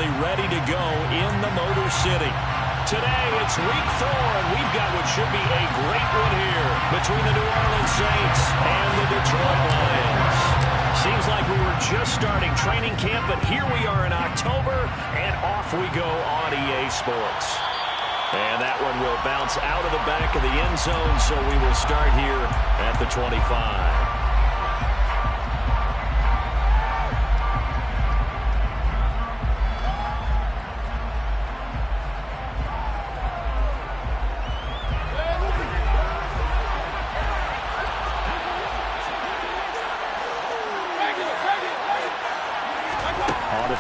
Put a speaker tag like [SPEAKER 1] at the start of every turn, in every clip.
[SPEAKER 1] finally ready to go in the Motor City. Today, it's week 4, and we've got what should be a great one here between the New Orleans Saints and the Detroit Lions. Seems like we were just starting training camp, but here we are in October, and off we go on EA Sports. And that one will bounce out of the back of the end zone, so we will start here at the 25.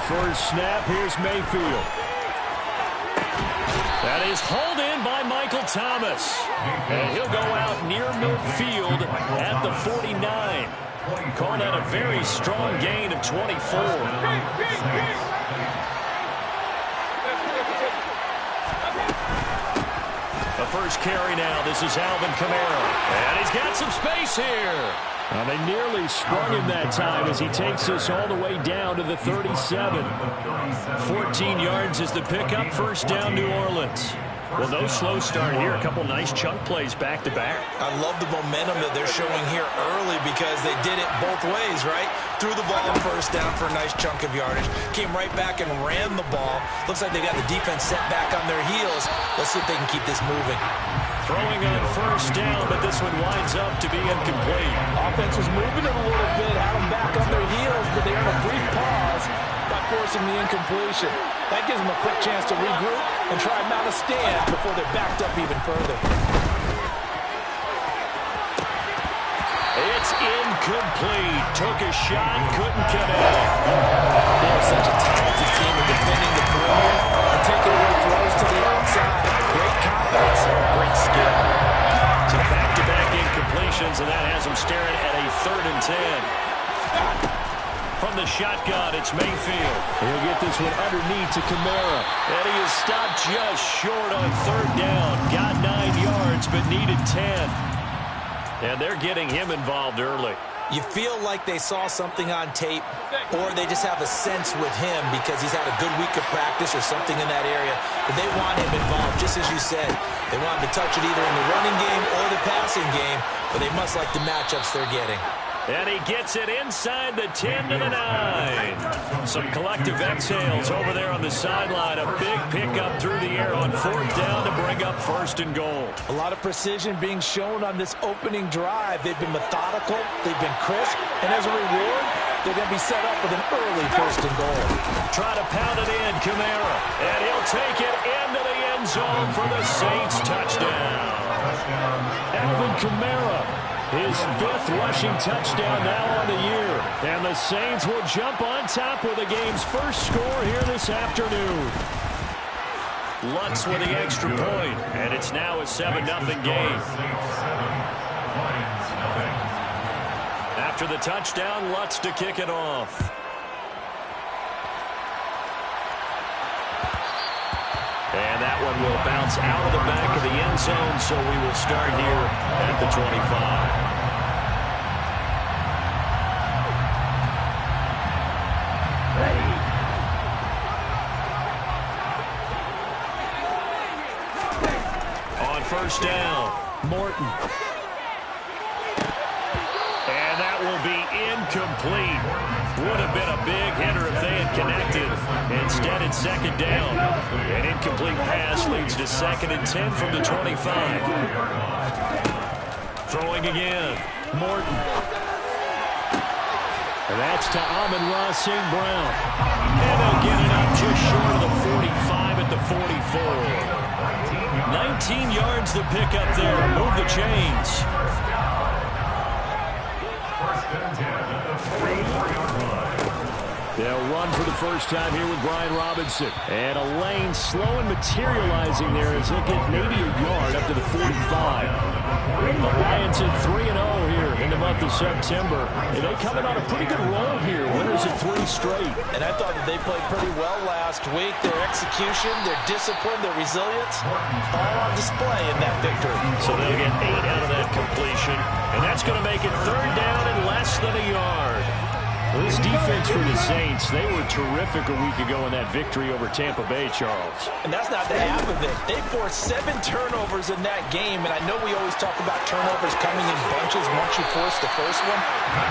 [SPEAKER 1] First snap, here's Mayfield. That is hauled in by Michael Thomas. And he'll go out near midfield at the 49. Call that a very strong gain of 24. The first carry now. This is Alvin Kamara. And he's got some space here. They nearly sprung him that time as he takes us all the way down to the 37. 14 yards is the pickup. First down, New Orleans. Well, no slow start here. A couple nice chunk plays back-to-back.
[SPEAKER 2] I love the momentum that they're showing here early because they did it both ways, right? Threw the ball first down for a nice chunk of yardage. Came right back and ran the ball. Looks like they got the defense set back on their heels. Let's see if they can keep this moving.
[SPEAKER 1] Throwing on first down, but this one winds up to be incomplete.
[SPEAKER 3] Offense was moving it a little bit, had them back on their heels, but they had a brief pause by forcing the incompletion. That gives them a quick chance to regroup and try and mount a stand before they're backed up even further.
[SPEAKER 1] It's incomplete. Took a shot, couldn't connect.
[SPEAKER 2] They're such a talented team in defending the perimeter and taking away throws to the outside. Great confidence, great skill.
[SPEAKER 1] So back-to-back incompletions, and that has them staring at a 3rd and 10. From the shotgun, it's Mayfield. He'll get this one underneath to Kamara. And he is stopped just short on 3rd down. Got 9 yards, but needed 10. And they're getting him involved early.
[SPEAKER 2] You feel like they saw something on tape, or they just have a sense with him because he's had a good week of practice or something in that area. But they want him involved, just as you said. They want him to touch it either in the running game or the passing game, but they must like the matchups they're getting.
[SPEAKER 1] And he gets it inside the 10 to the 9. Some collective exhales over there on the sideline. A big pickup through the air on 4th down to bring up 1st and goal.
[SPEAKER 3] A lot of precision being shown on this opening drive. They've been methodical, they've been crisp, and as a reward, they're going to be set up with an early 1st and goal.
[SPEAKER 1] Try to pound it in, Kamara. And he'll take it into the end zone for the Saints touchdown. Alvin Kamara. His 5th rushing touchdown now on the year. And the Saints will jump on top with the game's first score here this afternoon. Lutz with the extra point, and it's now a 7-0 game. After the touchdown, Lutz to kick it off. And that one will bounce out of the back of the end zone, so we will start here at the 25. On first down, Morton. And that will be incomplete. Would have been a big hitter if they had connected. Instead, it's 2nd down. An incomplete pass leads to 2nd and 10 from the 25. Throwing again, Morton. And that's to Amon-Ra St. Brown. And they'll get it up just short of the 45 at the 44. 19 yards to pick up there. Move the chains. They'll run for the first time here with Brian Robinson. And a lane slow and materializing there as he'll get maybe a yard up to the 45. The Lions at 3-0 here in the month of September. And they coming on a pretty good roll here. Winners at 3 straight.
[SPEAKER 3] And I thought that they played pretty well last week. Their execution, their discipline, their resilience, all on display in that victory.
[SPEAKER 1] So they'll get 8 out of that completion. And that's going to make it 3rd down and less than a yard. Well, this defense for the Saints, they were terrific a week ago in that victory over Tampa Bay, Charles.
[SPEAKER 3] And that's not the half of it. They forced 7 turnovers in that game, and I know we always talk about turnovers coming in bunches once you force the first one.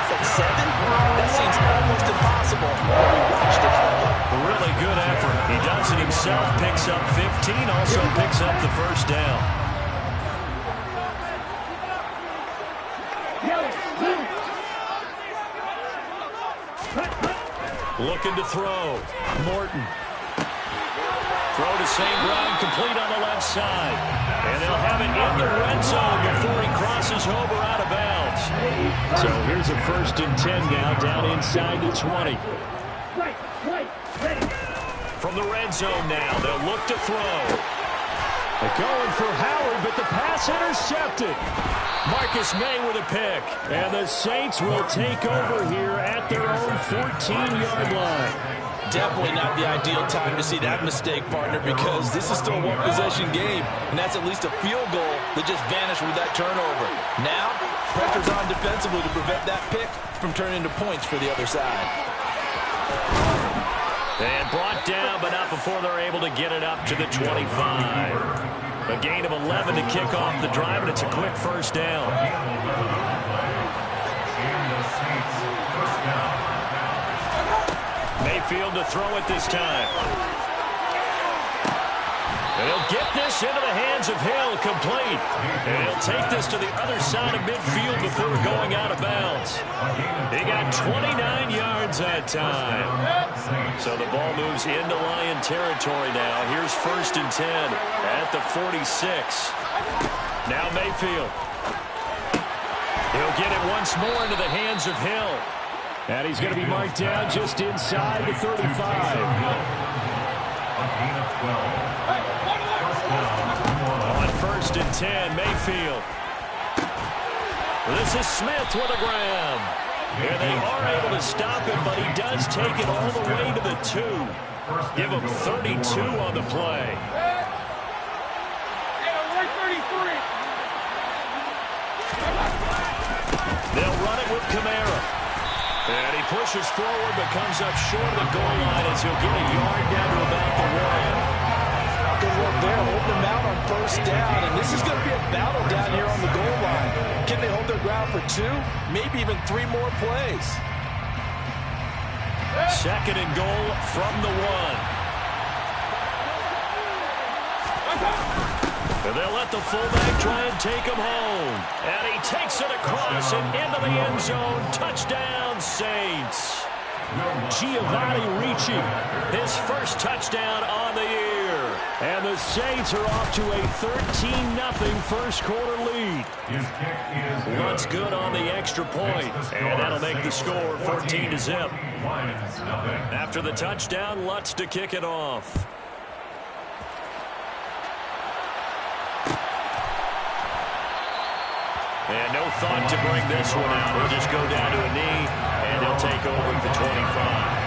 [SPEAKER 3] But 7? That seems almost impossible. We watched it happen.
[SPEAKER 1] Really good effort. He does it himself, picks up 15, also picks up the first down. Looking to throw. Morton. Throw to St. Brown, complete on the left side. And they'll have it in the red zone before he crosses over out of bounds. So here's a 1st and 10 now, down inside the 20. From the red zone now, they'll look to throw. They're going for Howard, but the pass intercepted. Marcus May with a pick. And the Saints will take over here at their own 14-yard line.
[SPEAKER 3] Definitely not the ideal time to see that mistake, partner, because this is still a one-possession game, and that's at least a field goal that just vanished with that turnover. Now, pressure's on defensively to prevent that pick from turning into points for the other side.
[SPEAKER 1] And brought down, but not before they're able to get it up to the 25. A gain of 11 to kick off the drive, and it's a quick first down. Mayfield to throw it this time. And he'll get this into the hands of Hill, complete. And he'll take this to the other side of midfield before going out of bounds. He got 29 yards that time. So the ball moves into Lion territory now. Here's 1st and 10 at the 46. Now Mayfield. He'll get it once more into the hands of Hill. And he's going to be marked down just inside the 35. On 1st and 10, Mayfield. This is Smith with a grab. And they are able to stop him, but he does take it all the way to the 2. Give him 32 on the play. They'll run it with Kamara. And he pushes forward, but comes up short of the goal line as he'll get a yard down to about the 1.
[SPEAKER 3] Good work there, holding them out on 1st down, and this is going to be a battle down here on the goal line. Can they hold their ground for 2, maybe even 3 more plays?
[SPEAKER 1] 2nd and goal from the 1. And they'll let the fullback try and take him home. And he takes it across and into the end zone. Touchdown, Saints. Giovanni Ricci, his first touchdown on the year. And the Saints are off to a 13-0 first quarter lead. Lutz good on the extra point, and that'll make the score 14-0. After the touchdown, Lutz to kick it off. And no thought to bring this one out. He'll just go down to a knee, and he'll take over at the 25.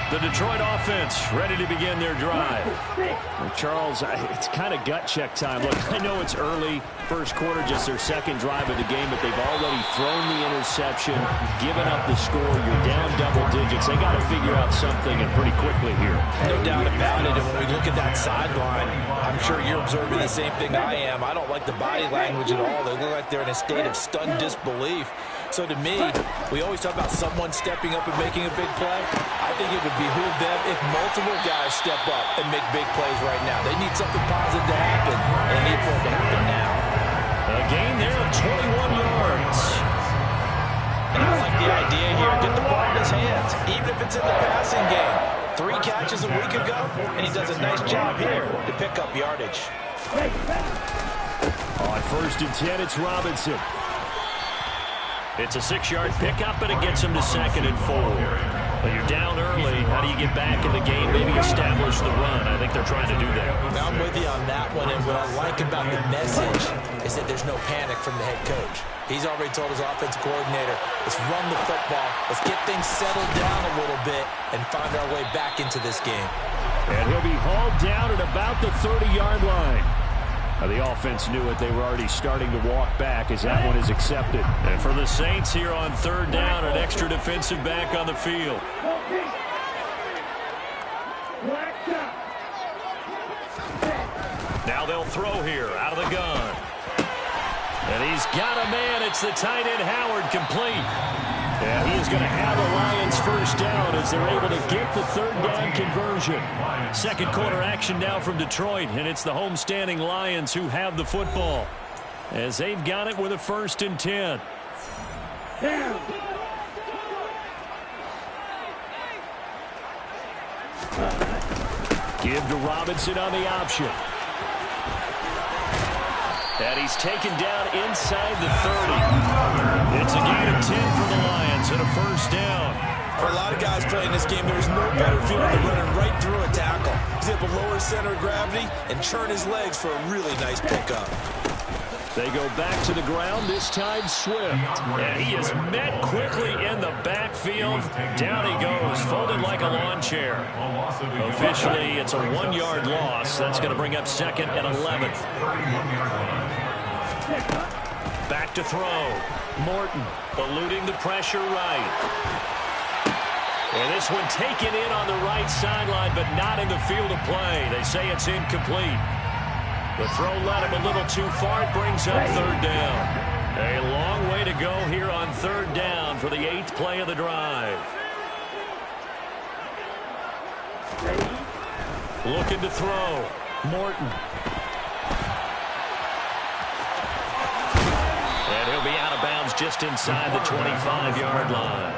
[SPEAKER 1] The Detroit offense ready to begin their drive. Well, Charles, it's kind of gut check time. Look, I know it's early, first quarter, just their 2nd drive of the game, but they've already thrown the interception, given up the score. You're down double digits. They got to figure out something, and pretty quickly here.
[SPEAKER 3] No doubt about it. And when we look at that sideline, I'm sure you're observing the same thing I am. I don't like the body language at all. They look like they're in a state of stunned disbelief. So to me, we always talk about someone stepping up and making a big play. I think it would behoove them if multiple guys step up and make big plays right now. They need something positive to happen. They need for it to happen now.
[SPEAKER 1] A gain there of 21 yards.
[SPEAKER 3] And I like the idea here. Get the ball in his hands, even if it's in the passing game. 3 catches a week ago, and he does a nice job here to pick up yardage.
[SPEAKER 1] On 1st and 10, it's Robinson. It's a 6-yard pickup, and it gets him to 2nd and 4. Well, you're down early. How do you get back in the game, maybe establish the run? I think they're trying to do that.
[SPEAKER 3] Now, I'm with you on that one, and what I like about the message is that there's no panic from the head coach. He's already told his offensive coordinator, let's run the football, let's get things settled down a little bit and find our way back into this game.
[SPEAKER 1] And he'll be hauled down at about the 30-yard line. The offense knew it. They were already starting to walk back as that one is accepted. And for the Saints here on third down, an extra defensive back on the field. Now they'll throw here out of the gun. And he's got a man. It's the tight end Howard, complete. And he is going to have the Lions first down as they're able to get the third down conversion. Second quarter action now from Detroit, and it's the homestanding Lions who have the football as they've got it with a 1st and 10. Give to Robinson on the option. And he's taken down inside the 30. It's a gain of 10 for the Lions and a first down.
[SPEAKER 2] For a lot of guys playing this game, there's no better feeling than running right through a tackle. He's able to lower his center of gravity and churn his legs for a really nice pickup.
[SPEAKER 1] They go back to the ground, this time Swift. And he is met quickly in the backfield. Down he goes, folded like a lawn chair. Officially, it's a 1-yard loss. That's going to bring up 2nd and 11. Back to throw. Morton eluding the pressure right. And this one taken in on the right sideline, but not in the field of play. They say it's incomplete. The throw led him a little too far. It brings up third down. A long way to go here on third down for the 8th play of the drive. Looking to throw. Morton. And he'll be out of bounds just inside the 25-yard line.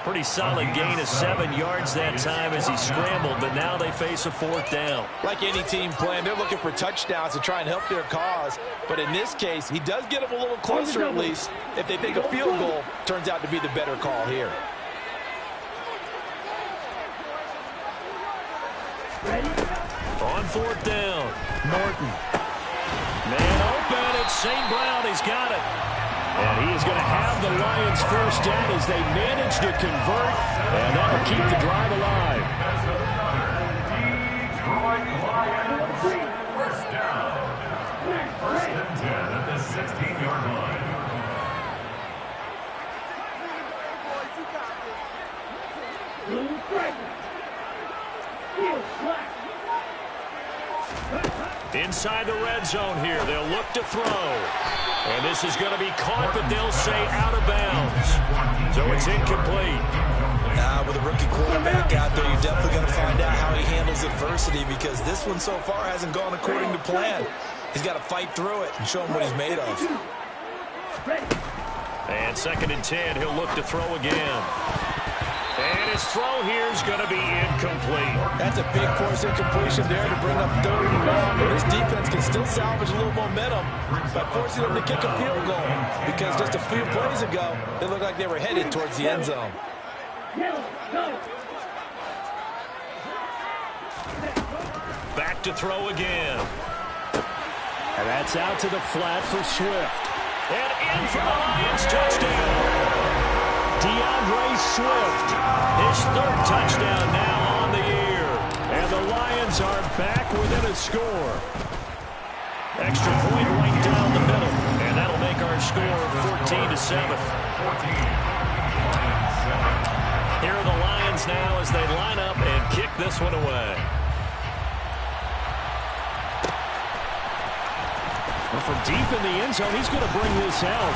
[SPEAKER 1] Pretty solid gain of 7 yards that time as he scrambled, but now they face a 4th down.
[SPEAKER 3] Like any team playing, they're looking for touchdowns to try and help their cause. But in this case, he does get them a little closer at least if they think a field goal turns out to be the better call here.
[SPEAKER 1] On 4th down, Morton. Man open, it's St. Brown. He's got it. And he is going to have the Lions first down as they manage to convert, and that'll keep the drive alive.
[SPEAKER 4] Detroit Lions first down. 1st and 10 at the 16-yard line.
[SPEAKER 1] Inside the red zone here, they'll look to throw. And this is going to be caught, but they'll say out of bounds. So it's incomplete.
[SPEAKER 2] With a rookie quarterback out there, you're definitely going to find out how he handles adversity, because this one so far hasn't gone according to plan. He's got to fight through it and show him what he's made of.
[SPEAKER 1] And 2nd and 10, he'll look to throw again. And his throw here is going to be incomplete.
[SPEAKER 3] That's a big force incompletion there to bring up 3rd and long. And this defense can still salvage a little momentum by forcing them to kick a field goal, because just a few plays ago, they looked like they were headed towards the end zone.
[SPEAKER 1] Back to throw again. And that's out to the flat for Swift. And in for the Lions, touchdown. DeAndre Swift, his 3rd touchdown now on the year. And the Lions are back within a score. Extra point right down the middle. And that'll make our score 14-7. Here are the Lions now as they line up and kick this one away. Well, from deep in the end zone, he's going to bring this out.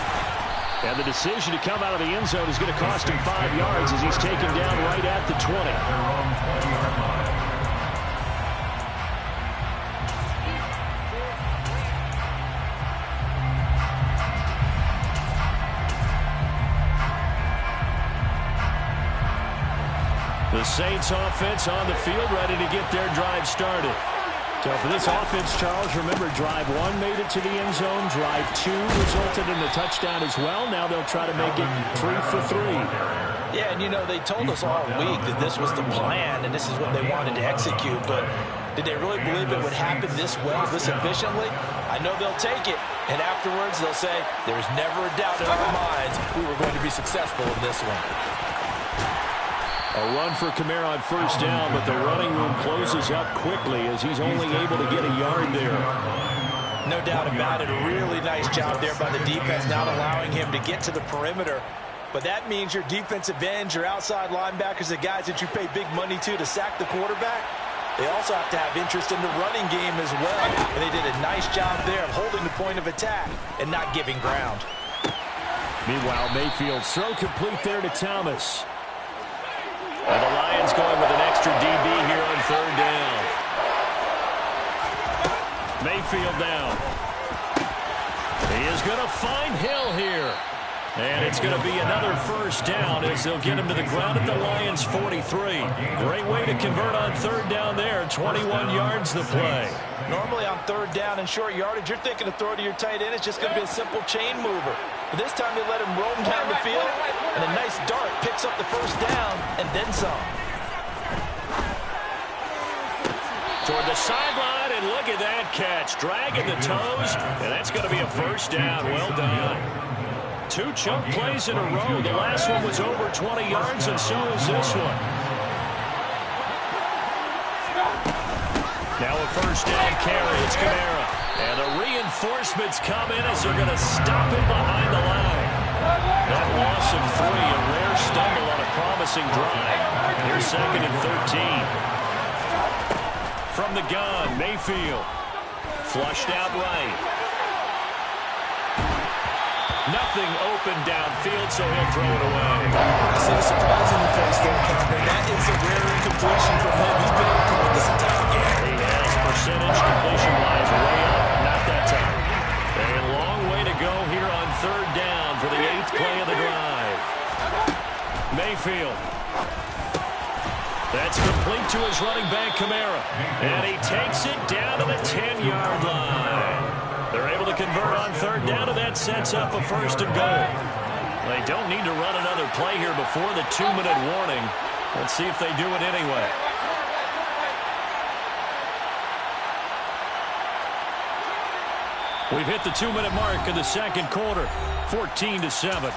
[SPEAKER 1] And the decision to come out of the end zone is going to cost him 5 yards as he's taken down right at the 20. The Saints offense on the field ready to get their drive started. So for this offense, Charles, remember, drive 1 made it to the end zone. Drive 2 resulted in the touchdown as well. Now they'll try to make it 3 for 3.
[SPEAKER 3] Yeah, and you know, they told us all week that this was the plan and this is what they wanted to execute. But did they really believe it would happen this well, this efficiently? I know they'll take it. And afterwards, they'll say, there's never a doubt in our minds we were going to be successful in this one.
[SPEAKER 1] A run for Kamara on first down, but the running room closes up quickly as he's only able to get a yard there.
[SPEAKER 2] No doubt about it. A really nice job there by the defense, not allowing him to get to the perimeter. But that means your defensive ends, your outside linebackers, the guys that you pay big money to sack the quarterback, they also have to have interest in the running game as well. And they did a nice job there of holding the point of attack and not giving ground.
[SPEAKER 1] Meanwhile, Mayfield throw complete there to Thomas. And the Lions going with an extra DB here on third down. Mayfield down. He is going to find Hill here. And it's going to be another first down as they'll get him to the ground at the Lions' 43. Great way to convert on third down there. 21 yards the play.
[SPEAKER 3] Normally on third down and short yardage, you're thinking to throw to your tight end. It's just going to be a simple chain mover. But this time they let him roam down the field, and a nice dart picks up the first down and then some.
[SPEAKER 1] Toward the sideline, and look at that catch. Dragging the toes, and that's going to be a first down. Well done. 2 chunk plays in a row. The last one was over 20 yards, and so is this one. Now a first down carry. It's Kamara. And the reinforcements come in as they're going to stop him behind the line. That loss of 3, a rare stumble on a promising drive. Here's 2nd and 13. From the gun, Mayfield. Flushed out right. Nothing open downfield, so he'll throw it away.
[SPEAKER 2] I see the surprise in the face there, Cameron. That is a rare incompletion from him. He's been able to win this entire game.
[SPEAKER 1] He has percentage completion-wise way up, not that time. A long way to go here on third down for the 8th play of the drive. Mayfield. That's complete to his running back, Kamara. And he takes it down to the 10-yard line. They're able to convert on third down, and that sets up a first and goal. They don't need to run another play here before the 2-minute warning. Let's see if they do it anyway. We've hit the 2-minute mark in the second quarter, 14-7.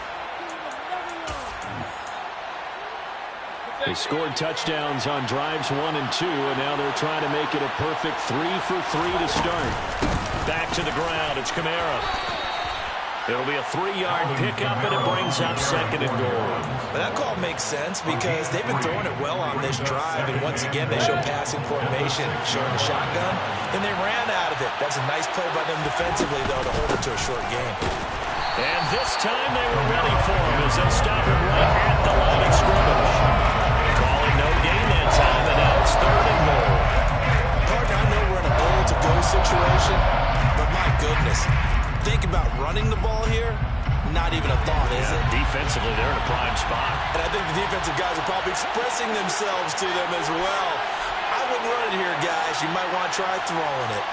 [SPEAKER 1] They scored touchdowns on drives 1 and 2, and now they're trying to make it a perfect 3 for 3 to start. Back to the ground, it's Kamara. It'll be a 3-yard pickup, and it brings up 2nd and goal.
[SPEAKER 2] But that call makes sense because they've been throwing it well on this drive, and once again they show passing formation, showing the shotgun, and they ran out of it. That's a nice play by them defensively, though, to hold it to a short game.
[SPEAKER 1] And this time they were ready for him as they'll stop him right at the line of scrimmage. Calling no gain that time, and now it's 3rd and goal.
[SPEAKER 2] Partner, I know we're in a goal-to-go situation, but my goodness, think about running the ball here. Not even a thought, is it?
[SPEAKER 1] Defensively, they're in a prime spot.
[SPEAKER 2] And I think the defensive guys are probably expressing themselves to them as well. I wouldn't run it here, guys. You might want to try throwing it.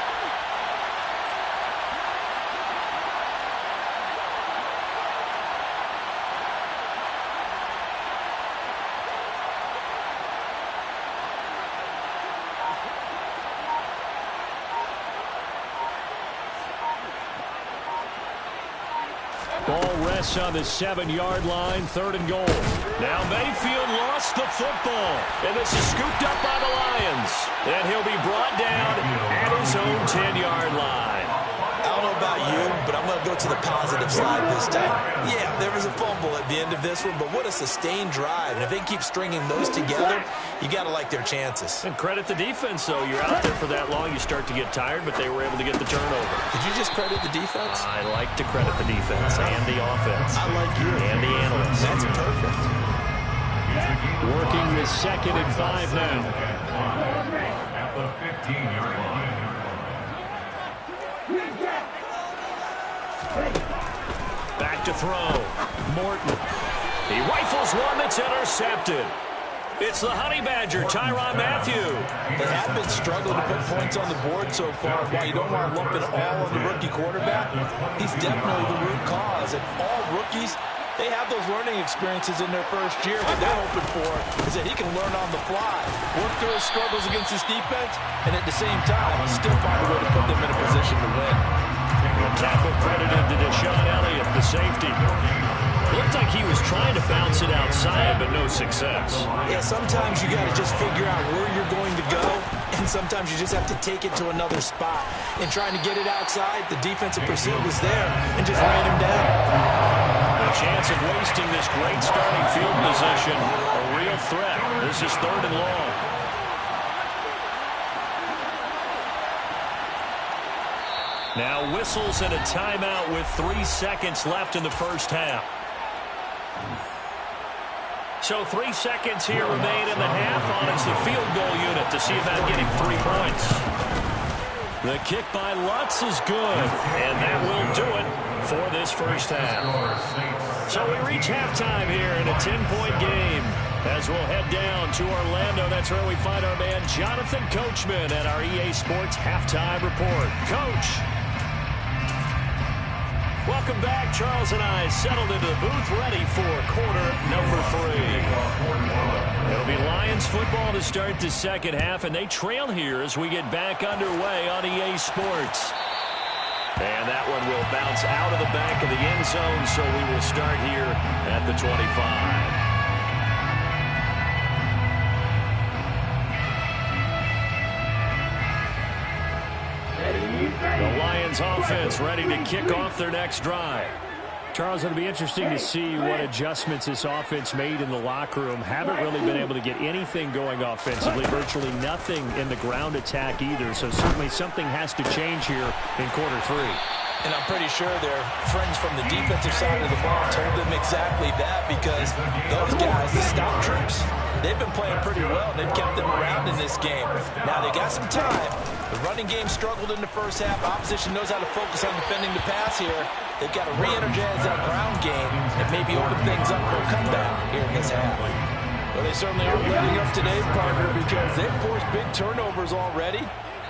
[SPEAKER 1] Ball rests on the 7-yard line, 3rd and goal. Now Mayfield lost the football, and this is scooped up by the Lions. And he'll be brought down at his own 10-yard line.
[SPEAKER 2] I don't know about you, but I'm going to go to the positive side this time. Yeah, there was a fumble at the end of this one, but what a sustained drive. And if they keep stringing those together, you got to like their chances.
[SPEAKER 1] And credit the defense, though. You're out there for that long, you start to get tired, but they were able to get the turnover.
[SPEAKER 2] Did you just credit the defense?
[SPEAKER 1] I like to credit the defense and the offense.
[SPEAKER 2] I like you.
[SPEAKER 1] And the analysts.
[SPEAKER 2] That's perfect.
[SPEAKER 1] Working with 2nd and 5 now.
[SPEAKER 4] At the 15-yard line.
[SPEAKER 1] Back to throw. Morton. He rifles one that's intercepted. It's the Honey Badger, Tyrann Mathieu.
[SPEAKER 3] They have been struggling to put points on the board so far. While you don't want to lump it all on the rookie quarterback, he's definitely the root cause. And all rookies, they have those learning experiences in their first year. What they're hoping for is that he can learn on the fly, work through his struggles against his defense, and at the same time, still find a way to put them in a position to win.
[SPEAKER 1] Tackle credited to Deshaun Elliott, the safety. Looked like he was trying to bounce it outside, but no success.
[SPEAKER 2] Yeah, sometimes you got to just figure out where you're going to go And sometimes you just have to take it to another spot. And trying to get it outside, the defensive pursuit was there and just ran him down.
[SPEAKER 1] A chance of wasting this great starting field position. A real threat. This is 3rd and long. Now whistles and a timeout with 3 seconds left in the first half. So 3 seconds here remain in the half on it's the field goal unit to see about getting 3 points. The kick by Lutz is good, and that will do it for this first half. So we reach halftime here in a 10-point game. As we'll head down to Orlando, that's where we find our man Jonathan Coachman at our EA Sports Halftime Report. Coach. Welcome back. Charles and I settled into the booth ready for quarter number 3. It'll be Lions football to start the second half, and they trail here as we get back underway on EA Sports. And that one will bounce out of the back of the end zone, so we will start here at the 25. The Lions offense ready to kick off their next drive. Charles, it'll be interesting to see what adjustments this offense made in the locker room. Haven't really been able to get anything going offensively, virtually nothing in the ground attack either. So certainly something has to change here in quarter 3.
[SPEAKER 2] And I'm pretty sure their friends from the defensive side of the ball told them exactly that, because those guys, the stop troops, they've been playing pretty well. They've kept them around in this game. Now they got some time. The running game struggled in the first half. Opposition knows how to focus on defending the pass here. They've got to re-energize that ground game and maybe open things up for a comeback here in this half.
[SPEAKER 3] Well, they certainly aren't letting up today, partner, because they've forced big turnovers already.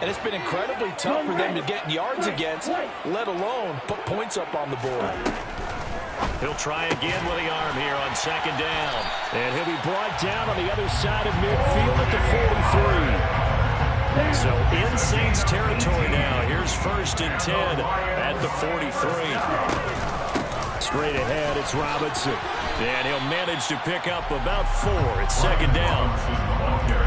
[SPEAKER 3] And it's been incredibly tough for them to get yards against, let alone put points up on the board.
[SPEAKER 1] He'll try again with the arm here on second down. And he'll be brought down on the other side of midfield at the 43. So in Saints territory now. Here's 1st and 10 at the 43. Straight ahead, it's Robinson. And he'll manage to pick up about 4. It's second down.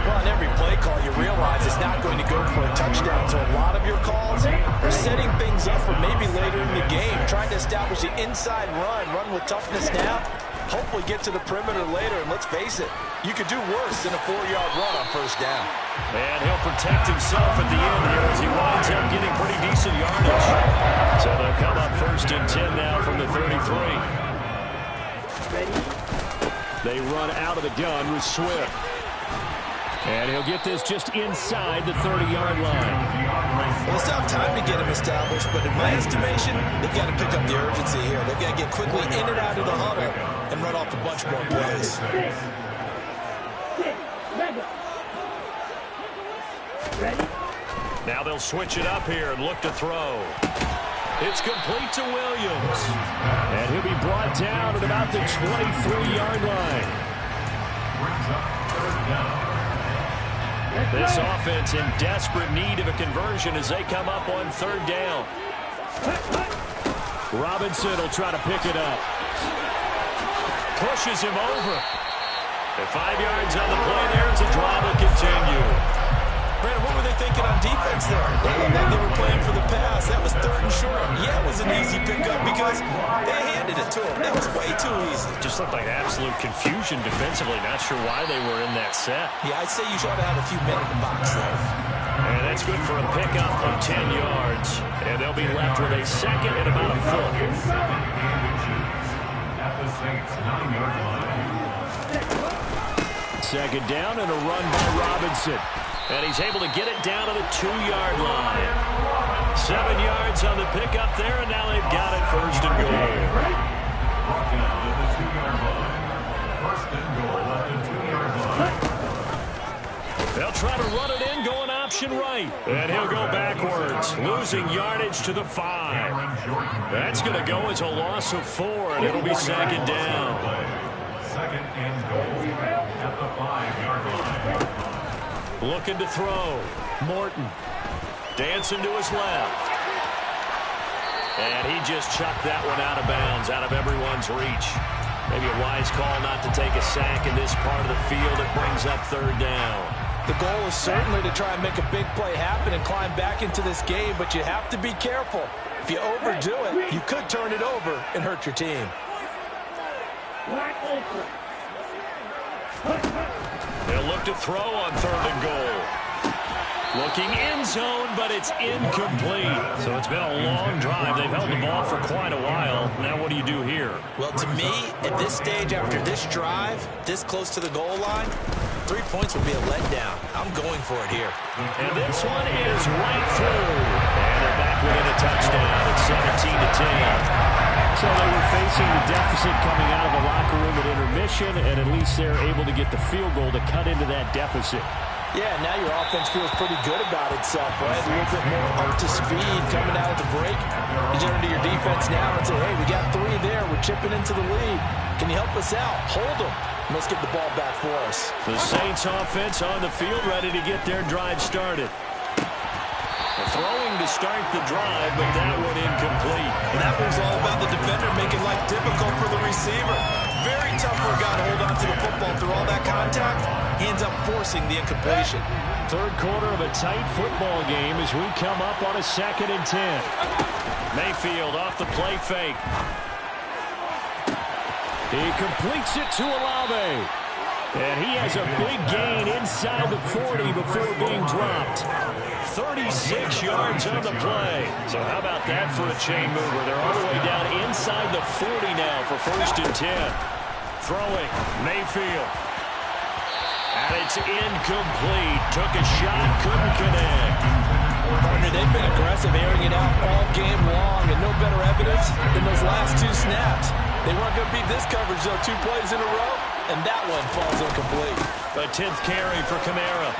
[SPEAKER 2] Well, on every play call, you realize it's not going to go for a touchdown. So a lot of your calls are setting things up for maybe later in the game, trying to establish the inside run with toughness now, hopefully get to the perimeter later. And let's face it, you could do worse than a 4-yard run on first down.
[SPEAKER 1] And he'll protect himself at the end here as he winds up getting pretty decent yardage. So they'll come up 1st and 10 now from the 33. They run out of the gun with Swift. And he'll get this just inside the 30-yard line.
[SPEAKER 2] Well, it's not time to get him established, but in my estimation, they've got to pick up the urgency here. They've got to get quickly in and out of the huddle and run off a bunch more plays.
[SPEAKER 1] Now they'll switch it up here and look to throw. It's complete to Williams. And he'll be brought down at about the 23-yard line. This offense in desperate need of a conversion as they come up on 3rd down. Robinson will try to pick it up. Pushes him over. And 5 yards on the play there as the drive will continue.
[SPEAKER 2] Brandon, what were they thinking on defense there? They looked like they were playing for the pass. That was 3rd and short. Yeah, it was an easy pickup because they handed it to him. That was way too easy.
[SPEAKER 1] Just looked like absolute confusion defensively. Not sure why they were in that set.
[SPEAKER 2] Yeah, I'd say you ought to have a few men in the box there.
[SPEAKER 1] And that's good for a pickup of 10 yards. And they'll be left with a 2nd and about a foot.
[SPEAKER 4] At the Saints 9-yard line.
[SPEAKER 1] 2nd down and a run by Robinson. And he's able to get it down to the 2-yard line. 7 yards on the pickup there, and now they've got it 1st and goal.
[SPEAKER 4] Brought down at the 2-yard line. 1st and goal at the 2-yard line.
[SPEAKER 1] They'll try to run it in, going option right. And he'll go backwards, losing yardage to the 5. That's going to go as a loss of 4, and it'll be 2nd down.
[SPEAKER 4] 2nd and goal at the 5-yard line.
[SPEAKER 1] Looking to throw. Morton. Dancing to his left. And he just chucked that one out of bounds, out of everyone's reach. Maybe a wise call not to take a sack in this part of the field. It brings up 3rd down.
[SPEAKER 3] The goal is certainly to try and make a big play happen and climb back into this game, but you have to be careful. If you overdo it, you could turn it over and hurt your team.
[SPEAKER 1] They'll look to throw on 3rd and goal. Looking end zone, but it's incomplete. So it's been a long drive. They've held the ball for quite a while. Now what do you do here?
[SPEAKER 2] Well, to me, at this stage, after this drive, this close to the goal line, 3 points would be a letdown. I'm going for it here.
[SPEAKER 1] And this one is right through. And they're back within a touchdown. It's 17-10.
[SPEAKER 5] So they were facing the deficit coming out of the locker room at intermission, and at least they're able to get the field goal to cut into that deficit.
[SPEAKER 3] Yeah, now your offense feels pretty good about itself, right? A little bit more up to speed coming out of the break. You turn to your defense now and say, hey, we got 3 there. We're chipping into the lead. Can you help us out? Hold them. Let's get the ball back for us.
[SPEAKER 1] The Saints offense on the field ready to get their drive started. Throwing to start the drive, but that one incomplete.
[SPEAKER 2] And that was all about the defender making life difficult for the receiver. Very tough for a guy to hold on to the football through all that contact. He ends up forcing the incompletion.
[SPEAKER 1] 3rd quarter of a tight football game as we come up on a 2nd and 10. Mayfield off the play fake. He completes it to Olave. And he has a big gain inside the 40 before being dropped. 36 yards on the play. So how about that for a chain mover? They're all the way down inside the 40 now for 1st and 10. Throwing, Mayfield. And it's incomplete. Took a shot, couldn't connect.
[SPEAKER 3] Partner, they've been aggressive, airing it out all game long, and no better evidence than those last 2 snaps. They weren't going to beat this coverage, though, 2 plays in a row, and that one falls incomplete.
[SPEAKER 1] A 10th carry for Kamara.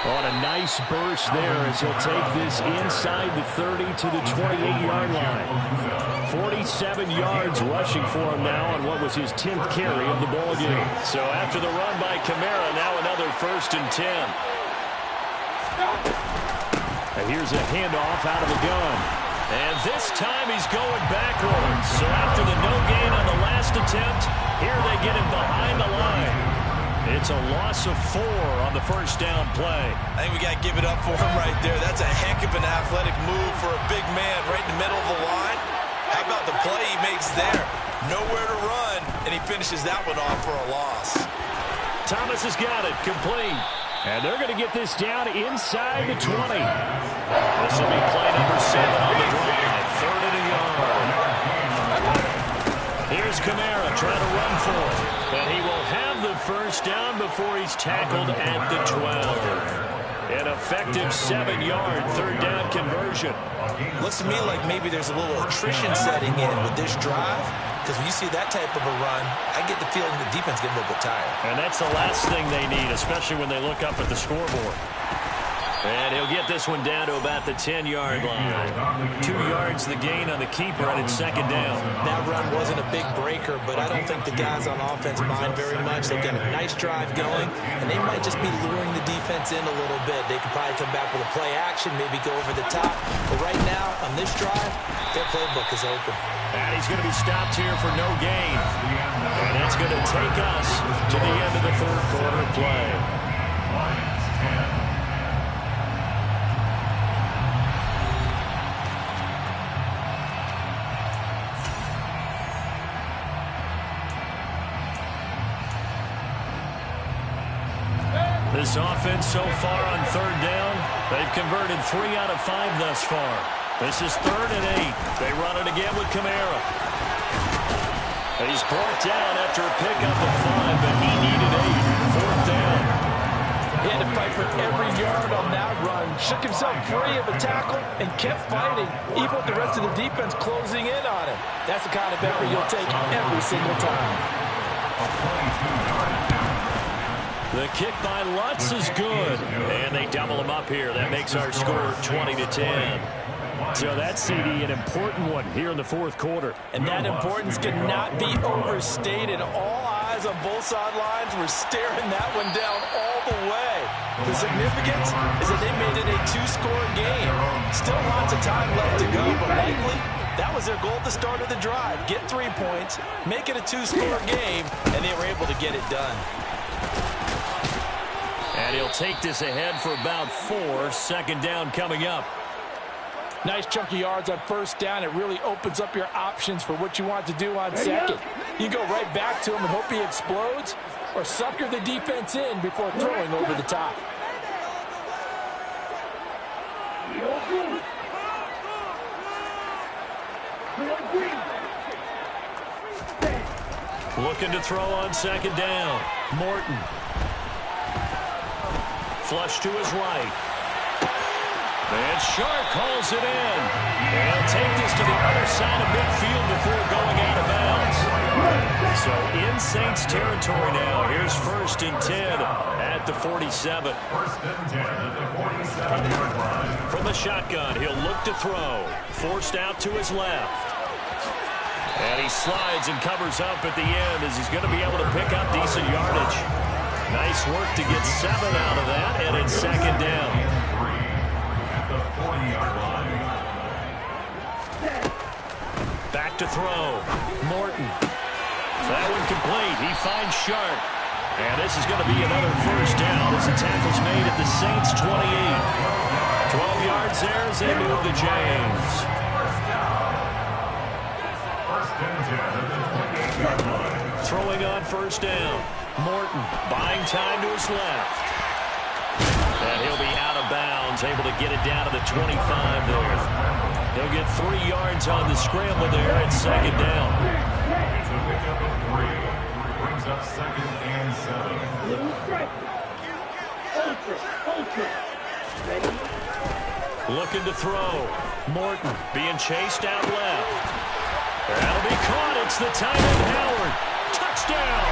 [SPEAKER 5] On a nice burst there as he'll take this inside the 30 to the 28-yard line. 47 yards rushing for him now on what was his 10th carry of the ball game.
[SPEAKER 1] So after the run by Kamara, now another 1st and 10.
[SPEAKER 5] And here's a handoff out of the gun.
[SPEAKER 1] And this time he's going backwards. So after the no gain on the last attempt, here they get him behind the line. It's a loss of 4 on the 1st down play.
[SPEAKER 2] I think we got to give it up for him right there. That's a heck of an athletic move for a big man right in the middle of the line. How about the play he makes there? Nowhere to run, and he finishes that one off for a loss.
[SPEAKER 1] Thomas has got it, complete.
[SPEAKER 5] And they're going to get this down inside the 20.
[SPEAKER 1] This will be play number 7 on the drive. 3rd and a yard. Here's Kamara trying to run for it. And he will have the 1st down before he's tackled at the 12. An effective 7-yard 3rd down conversion.
[SPEAKER 2] Looks to me like maybe there's a little attrition setting in with this drive. Because when you see that type of a run, I get the feeling the defense getting a little bit tired.
[SPEAKER 1] And that's the last thing they need, especially when they look up at the scoreboard. And he'll get this one down to about the 10-yard line. 2 yards the gain on the keeper, and it's 2nd down.
[SPEAKER 2] That run wasn't a big breaker, but I don't think the guys on offense mind very much. They've got a nice drive going, and they might just be luring the defense in a little bit. They could probably come back with a play action, maybe go over the top. But right now, on this drive, their playbook is open.
[SPEAKER 1] And he's going to be stopped here for no gain. And that's going to take us to the end of the 3rd quarter play. This offense so far on 3rd down, they've converted 3 out of 5 thus far. This is 3rd and 8. They run it again with Kamara. He's brought down after a pickup of 5, but he needed 8. 4th down.
[SPEAKER 3] He had to fight for every yard on that run. Shook himself free of a tackle and kept fighting, even with the rest of the defense closing in on him. That's the kind of effort you'll take every single time.
[SPEAKER 1] The kick by Lutz is good. And they double him up here. That makes our score 20-10.
[SPEAKER 5] So that CD, an important one here in the 4th quarter.
[SPEAKER 3] And that importance cannot be overstated. All eyes on both sidelines were staring that one down all the way. The significance is that they made it a 2-score game. Still lots of time left to go, but likely that was their goal at the start of the drive. Get 3 points, make it a 2-score game, and they were able to get it done.
[SPEAKER 5] And he'll take this ahead for about 4. Second down coming up.
[SPEAKER 3] Nice chunky yards on first down. It really opens up your options for what you want to do on second. You go right back to him and hope he explodes, or sucker the defense in before throwing over the top.
[SPEAKER 5] Looking to throw on second down. Morton. Flush to his right. And Sharp calls it in. They'll take this to the other side of midfield before going out of bounds. So in Saints territory now. Here's 1st and 10 at the 47.
[SPEAKER 4] 1st and 10 at the 47-yard line.
[SPEAKER 5] From the shotgun, he'll look to throw. Forced out to his left. And he slides and covers up at the end as he's going to be able to pick up decent yardage. Nice work to get 7 out of that, and it's second down.
[SPEAKER 4] At the 40-yard line.
[SPEAKER 5] Back to throw. Morton. That one complete. He finds Sharp. And this is going to be another first down as the tackle's made at the Saints' 28. 12 yards there as they move the chains. Throwing on first down. Morton buying time to his left. And he'll be out of bounds, able to get it down to the 25 there. He'll get 3 yards on the scramble there at second down.
[SPEAKER 4] It's a pickup of 3. Brings up 2nd and
[SPEAKER 5] 7. Looking to throw. Morton being chased out left. That'll be caught. It's the tight end, Howard. Touchdown.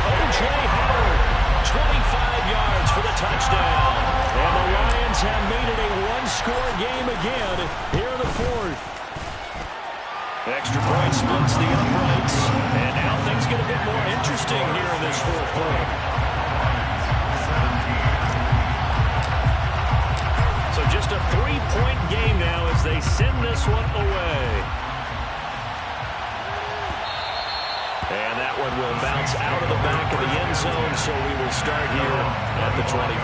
[SPEAKER 5] O.J. Howard, 25 yards for the touchdown. And the Lions have made it a one-score game again here in the 4th. Extra point splits the uprights. And now things get a bit more interesting here in this 4th quarter. So just a 3-point game now as they send this one away. And that one will bounce out of the back of the end zone, so we will start here at the 25.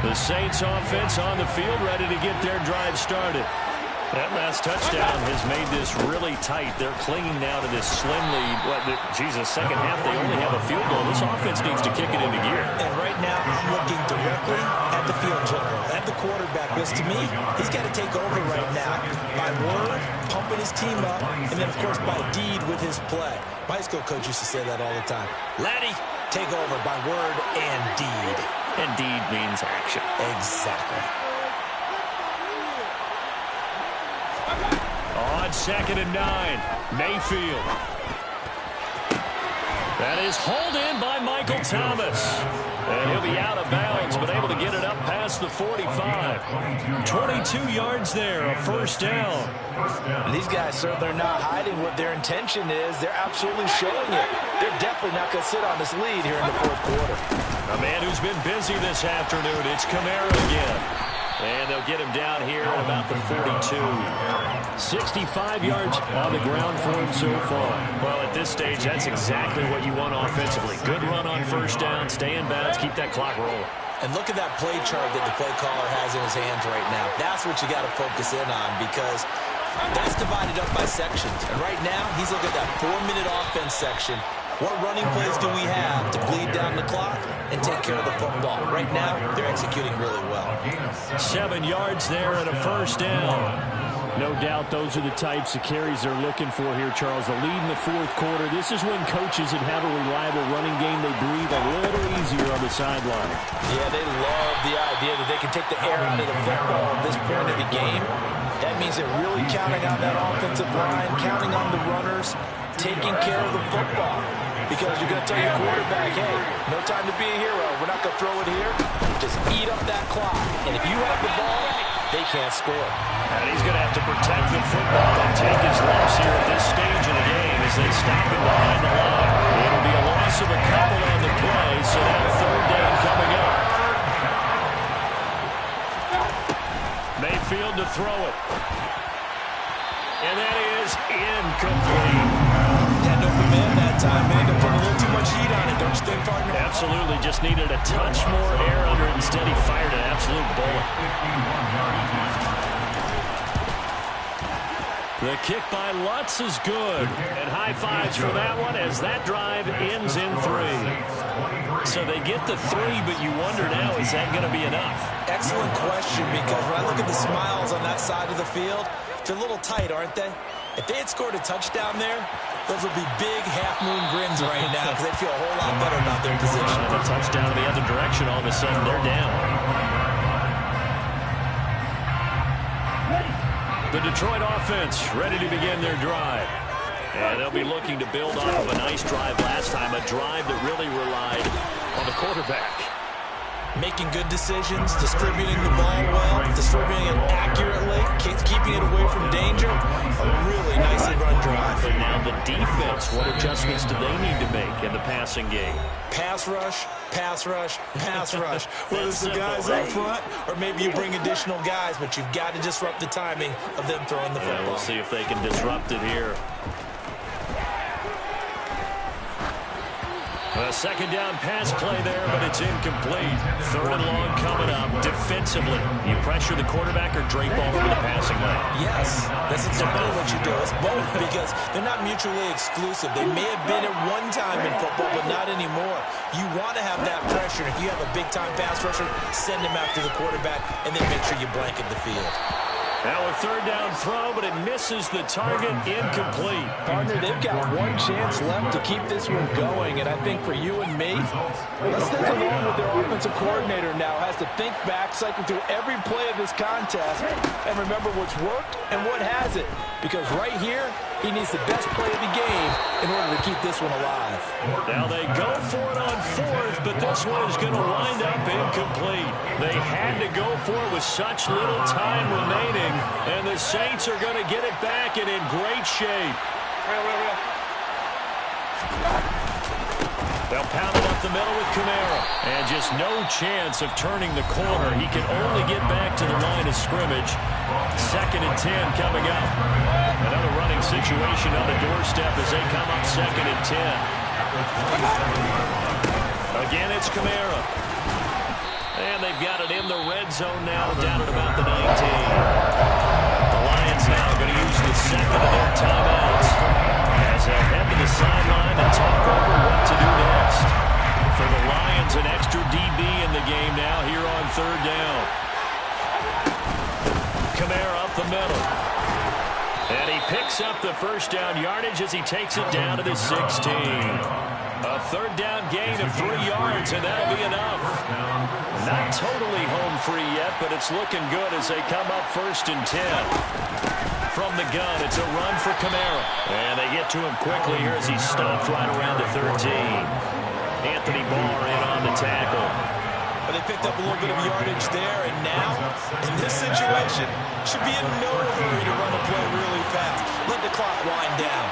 [SPEAKER 5] The Saints offense on the field, ready to get their drive started. That last touchdown has made this really tight. They're clinging now to this slim lead. Second half, they only have a field goal. This offense needs to kick it into gear.
[SPEAKER 2] And right now, I'm looking directly at the field general, at the quarterback, because to me, he's got to take over right now. By word, pumping his team up, and then, of course, by deed with his play. My high school coach used to say that all the time. Laddie, take over by word and deed.
[SPEAKER 5] And deed means action.
[SPEAKER 2] Exactly.
[SPEAKER 5] On 2nd and 9, Mayfield. That is hauled in by Michael Thomas. And he'll be out of bounds, but able to get it up past the 45. 22 yards there, a first down.
[SPEAKER 3] And these guys certainly are not hiding what their intention is. They're absolutely showing it. They're definitely not going to sit on this lead here in the 4th quarter.
[SPEAKER 5] A man who's been busy this afternoon, it's Kamara again. And they'll get him down here at about the 42. 65 yards on the ground for him so far. Well, at this stage, that's exactly what you want offensively. Good run on first down, stay in bounds, keep that clock rolling.
[SPEAKER 2] And look at that play chart that the play caller has in his hands right now. That's what you got to focus in on, because that's divided up by sections. And right now, he's looking at that 4-minute offense section. What running plays do we have to bleed down the clock and take care of the football? Right now, they're executing really well.
[SPEAKER 5] 7 yards there and a first down.
[SPEAKER 6] No doubt those are the types of carries they're looking for here, Charles. The lead in the 4th quarter. This is when coaches that have a reliable running game, they breathe a little easier on the sideline.
[SPEAKER 3] Yeah, they love the idea that they can take the air out of the football at this point of the game. That means they're really counting on that offensive line, counting on the runners, taking care of the football. Because you're going to tell your quarterback, hey, no time to be a hero. We're not going to throw it here. Just eat up that clock. And if you have the ball, they can't score.
[SPEAKER 5] And he's going to have to protect the football and take his lumps here at this stage of the game as they stop him behind the line. It'll be a loss of a couple on the play, so that 3rd down coming up. field to throw it. And that is incomplete.
[SPEAKER 3] Had no command that time, man. They put a little too much heat on it, don't you think, partner?
[SPEAKER 5] Absolutely. Just needed a touch more air under it. Instead, he fired an absolute bullet. The kick by Lutz is good. And high fives for that one as that drive ends in 3. So they get the 3, but you wonder now, is that going to be enough?
[SPEAKER 2] Excellent question, because when I look at the smiles on that side of the field, they're a little tight, aren't they? If they had scored a touchdown there, those would be big half-moon grins right now because they feel a whole lot better about their position.
[SPEAKER 5] And a touchdown the other direction, all of a sudden they're down. The Detroit offense ready to begin their drive. And they'll be looking to build off of a nice drive last time, a drive that really relied on the quarterback.
[SPEAKER 2] Making good decisions, distributing the ball well, distributing it accurately, keeping it away from danger. A really nicely run drive.
[SPEAKER 5] But now the defense, what adjustments do they need to make in the passing game?
[SPEAKER 2] Pass rush, pass rush, pass rush. Whether it's the guys up front or maybe you bring additional guys, but you've got to disrupt the timing of them throwing the football.
[SPEAKER 5] We'll see if they can disrupt it here. A second down pass play there, but it's incomplete. Third and long coming up. Defensively, you pressure the quarterback or drape all over the passing lane?
[SPEAKER 2] Yes, that's exactly what you do. It's both because they're not mutually exclusive. They may have been at one time in football, but not anymore. You want to have that pressure. If you have a big-time pass rusher, send him after the quarterback, and then make sure you blanket the field.
[SPEAKER 5] Now a third down throw, but it misses the target. Incomplete.
[SPEAKER 3] Partner, they've got one chance left to keep this one going, and I think for you and me, let's think along with their offensive coordinator now. Has to think back, cycle through every play of this contest, and remember what's worked and what hasn't. Because right here, he needs the best play of the game in order to keep this one alive.
[SPEAKER 5] Now they go for it on fourth, but this one is going to wind up incomplete. They had to go for it with such little time remaining. And the Saints are going to get it back and in great shape. They'll pound it up the middle with Kamara. And just no chance of turning the corner. He can only get back to the line of scrimmage. 2nd and 10 coming up. Another running situation on the doorstep as they come up 2nd and 10. Again, it's Kamara. And they've got it in the red zone now, down at about the 19. The Lions now going to use the second of their timeouts as they'll head to the sideline and talk over what to do next. For the Lions, an extra DB in the game now here on third down. Kamara up the middle. And he picks up the first down yardage as he takes it down to the 16. A third down gain of 3 yards, and that'll be enough. Not totally home free yet, but it's looking good as they come up 1st and 10. From the gun, it's a run for Kamara. And they get to him quickly here as he stopped right around the 13. Anthony Barr in on the tackle.
[SPEAKER 2] But they picked up a little bit of yardage there, and now, in this situation, should be in no hurry to run a play really fast. Let the clock wind down.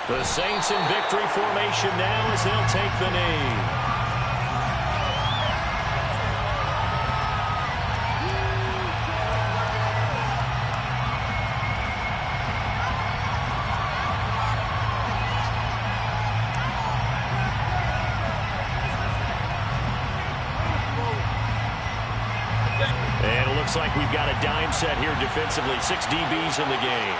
[SPEAKER 5] The Saints in victory formation now as they'll take the knee. And it looks like we've got a dime set here defensively. 6 DBs in the game.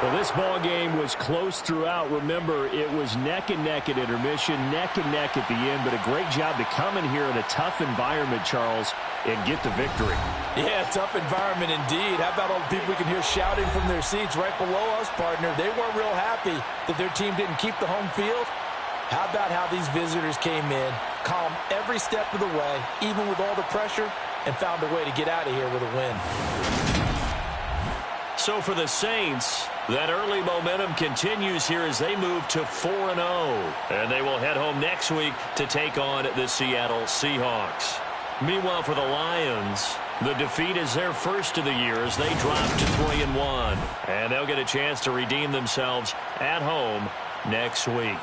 [SPEAKER 6] Well, this ball game was close throughout. Remember, it was neck and neck at intermission, neck and neck at the end, but a great job to come in here in a tough environment, Charles, and get the victory.
[SPEAKER 3] Yeah, tough environment indeed. How about all the people we can hear shouting from their seats right below us, partner? They weren't real happy that their team didn't keep the home field. How about how these visitors came in, calm every step of the way, even with all the pressure, and found a way to get out of here with a win.
[SPEAKER 1] So for the Saints, that early momentum continues here as they move to 4-0. And they will head home next week to take on the Seattle Seahawks. Meanwhile, for the Lions, the defeat is their first of the year as they drop to 3-1. And they'll get a chance to redeem themselves at home next week.